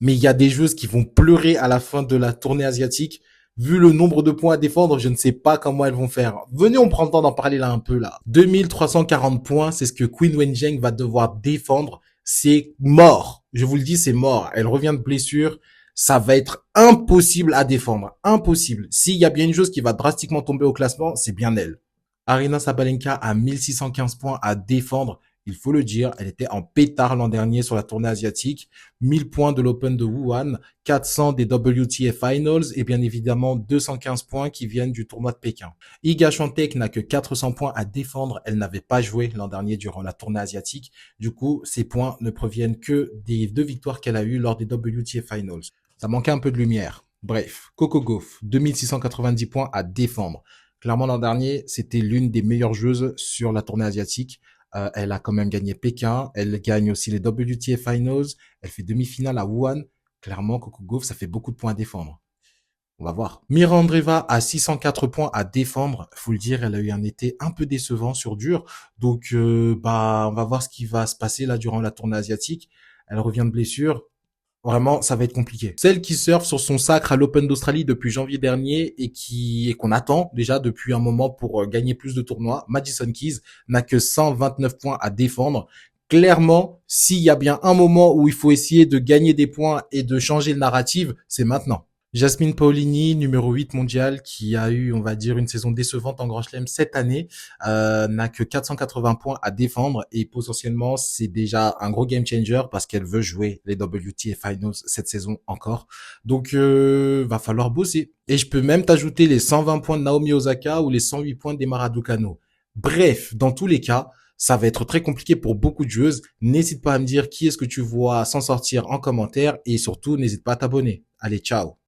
Mais il y a des joueuses qui vont pleurer à la fin de la tournée asiatique. Vu le nombre de points à défendre, je ne sais pas comment elles vont faire. Venez, on prend le temps d'en parler là un peu là. 2340 points, c'est ce que Queen Wenjing va devoir défendre. C'est mort. Je vous le dis, c'est mort. Elle revient de blessure. Ça va être impossible à défendre. Impossible. S'il y a bien une chose qui va drastiquement tomber au classement, c'est bien elle. Arina Sabalenka a 1615 points à défendre. Il faut le dire, elle était en pétard l'an dernier sur la tournée asiatique. 1000 points de l'Open de Wuhan, 400 des WTA Finals et bien évidemment 215 points qui viennent du tournoi de Pékin. Iga Swiatek n'a que 400 points à défendre. Elle n'avait pas joué l'an dernier durant la tournée asiatique. Du coup, ces points ne proviennent que des 2 victoires qu'elle a eues lors des WTA Finals. Ça manquait un peu de lumière. Bref, Coco Gauff, 2690 points à défendre. Clairement, l'an dernier, c'était l'une des meilleures joueuses sur la tournée asiatique. Elle a quand même gagné Pékin. Elle gagne aussi les WTA Finals. Elle fait demi-finale à Wuhan. Clairement, Coco Gauff, ça fait beaucoup de points à défendre. On va voir. Mira Andreeva a 604 points à défendre. Faut le dire, elle a eu un été un peu décevant sur dur. Donc, on va voir ce qui va se passer là durant la tournée asiatique. Elle revient de blessure. Vraiment, ça va être compliqué. Celle qui surfe sur son sacre à l'Open d'Australie depuis janvier dernier et qu'on attend déjà depuis un moment pour gagner plus de tournois, Madison Keys n'a que 129 points à défendre. Clairement, s'il y a bien un moment où il faut essayer de gagner des points et de changer le narrative, c'est maintenant. Jasmine Paolini, numéro 8 mondial, qui a eu, on va dire, une saison décevante en Grand Chelem cette année, n'a que 480 points à défendre et potentiellement, c'est déjà un gros game changer parce qu'elle veut jouer les WTA Finals cette saison encore. Donc, va falloir bosser. Et je peux même t'ajouter les 120 points de Naomi Osaka ou les 108 points d'Emma Raducanu. Bref, dans tous les cas, ça va être très compliqué pour beaucoup de joueuses. N'hésite pas à me dire qui est-ce que tu vois s'en sortir en commentaire et surtout, n'hésite pas à t'abonner. Allez, ciao.